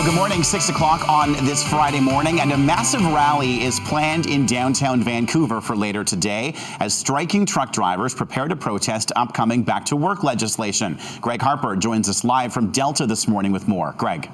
Good morning, 6 o'clock on this Friday morning, and a massive rally is planned in downtown Vancouver for later today as striking truck drivers prepare to protest upcoming back-to-work legislation. Greg Harper joins us live from Delta this morning with more. Greg.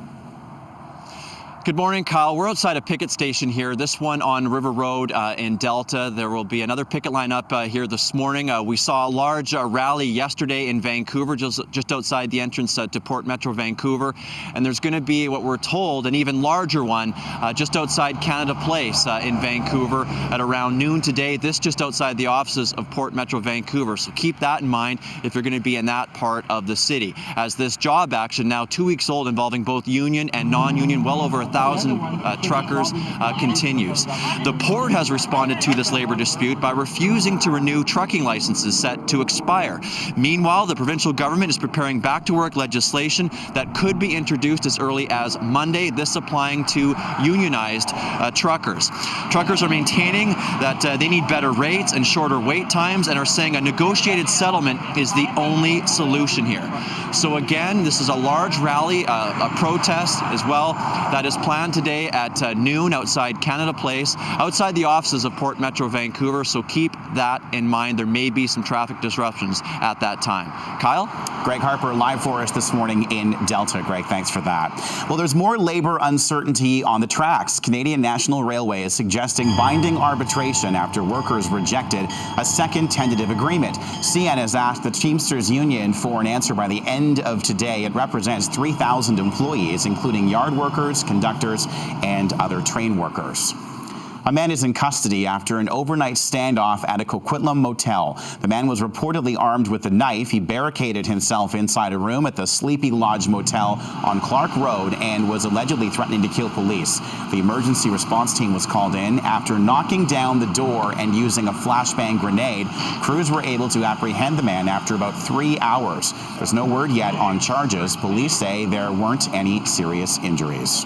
Good morning, Kyle. We're outside a picket station here, this one on River Road in Delta. There will be another picket line up here this morning. We saw a large rally yesterday in Vancouver, just outside the entrance to Port Metro Vancouver. And there's going to be, what we're told, an even larger one just outside Canada Place in Vancouver at around noon today. This just outside the offices of Port Metro Vancouver. So keep that in mind if you're going to be in that part of the city. As this job action, now 2 weeks old, involving both union and non-union, well over 1,000 truckers, continues. The port has responded to this labor dispute by refusing to renew trucking licenses set to expire. Meanwhile, the provincial government is preparing back-to-work legislation that could be introduced as early as Monday, this applying to unionized truckers. Truckers are maintaining that they need better rates and shorter wait times and are saying a negotiated settlement is the only solution here. So again, this is a large rally, a protest as well, that is planned today at noon outside Canada Place, outside the offices of Port Metro Vancouver. So keep that in mind. There may be some traffic disruptions at that time. Kyle? Greg Harper live for us this morning in Delta. Greg, thanks for that. Well, there's more labor uncertainty on the tracks. Canadian National Railway is suggesting binding arbitration after workers rejected a second tentative agreement. CN has asked the Teamsters Union for an answer by the end of today. It represents 3,000 employees, including yard workers, conductors, and other train workers. A man is in custody after an overnight standoff at a Coquitlam motel. The man was reportedly armed with a knife. He barricaded himself inside a room at the Sleepy Lodge Motel on Clark Road and was allegedly threatening to kill police. The emergency response team was called in. After knocking down the door and using a flashbang grenade, crews were able to apprehend the man after about 3 hours. There's no word yet on charges. Police say there weren't any serious injuries.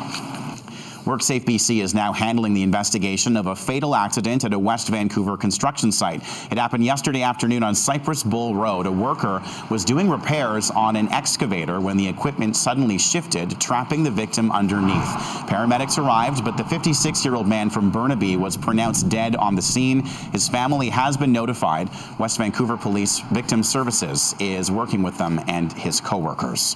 WorkSafe BC is now handling the investigation of a fatal accident at a West Vancouver construction site. It happened yesterday afternoon on Cypress Bull Road. A worker was doing repairs on an excavator when the equipment suddenly shifted, trapping the victim underneath. Paramedics arrived, but the 56-year-old man from Burnaby was pronounced dead on the scene. His family has been notified. West Vancouver Police Victim Services is working with them and his co-workers.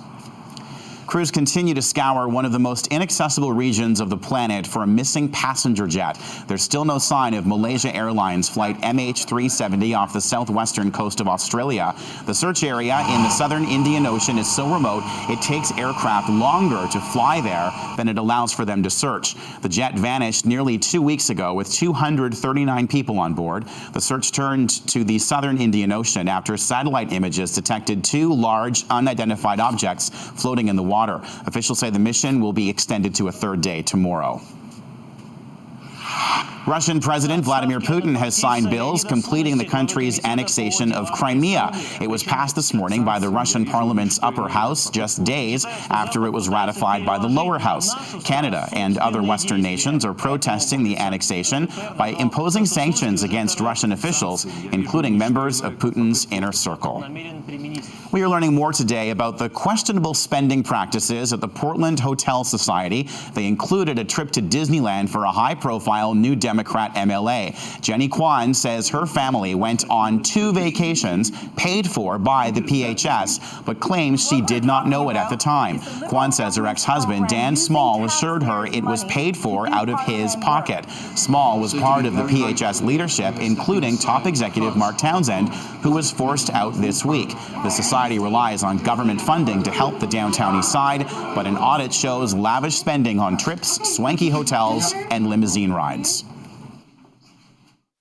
Crews continue to scour one of the most inaccessible regions of the planet for a missing passenger jet. There's still no sign of Malaysia Airlines flight MH370 off the southwestern coast of Australia. The search area in the southern Indian Ocean is so remote it takes aircraft longer to fly there than it allows for them to search. The jet vanished nearly 2 weeks ago with 239 people on board. The search turned to the southern Indian Ocean after satellite images detected 2 large unidentified objects floating in the water. Officials say the mission will be extended to a third day tomorrow. Russian President Vladimir Putin has signed bills completing the country's annexation of Crimea. It was passed this morning by the Russian Parliament's upper house just days after it was ratified by the lower house. Canada and other Western nations are protesting the annexation by imposing sanctions against Russian officials, including members of Putin's inner circle. We are learning more today about the questionable spending practices at the Portland Hotel Society. They included a trip to Disneyland for a high-profile New Democrat MLA. Jenny Kwan says her family went on 2 vacations paid for by the PHS, but claims she did not know it at the time. Kwan says her ex-husband, Dan Small, assured her it was paid for out of his pocket. Small was part of the PHS leadership, including top executive Mark Townsend, who was forced out this week. The society relies on government funding to help the downtown east side, but an audit shows lavish spending on trips, swanky hotels, and limousine rides.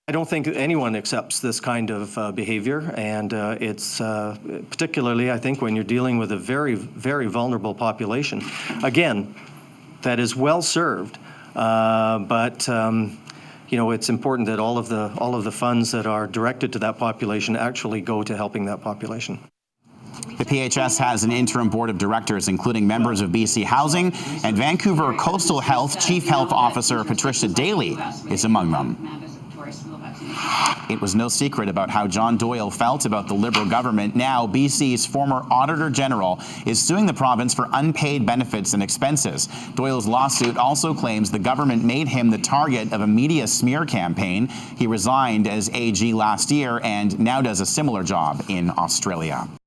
I don't think anyone accepts this kind of behavior, and it's particularly, I think, when you're dealing with a very, very vulnerable population. Again, that is well served, but you know, it's important that all of the funds that are directed to that population actually go to helping that population. The PHS has an interim board of directors, including members of BC Housing, and Vancouver Coastal Health Chief Health Officer Patricia Daly is among them. It was no secret about how John Doyle felt about the Liberal government. Now, BC's former Auditor General is suing the province for unpaid benefits and expenses. Doyle's lawsuit also claims the government made him the target of a media smear campaign. He resigned as AG last year and now does a similar job in Australia.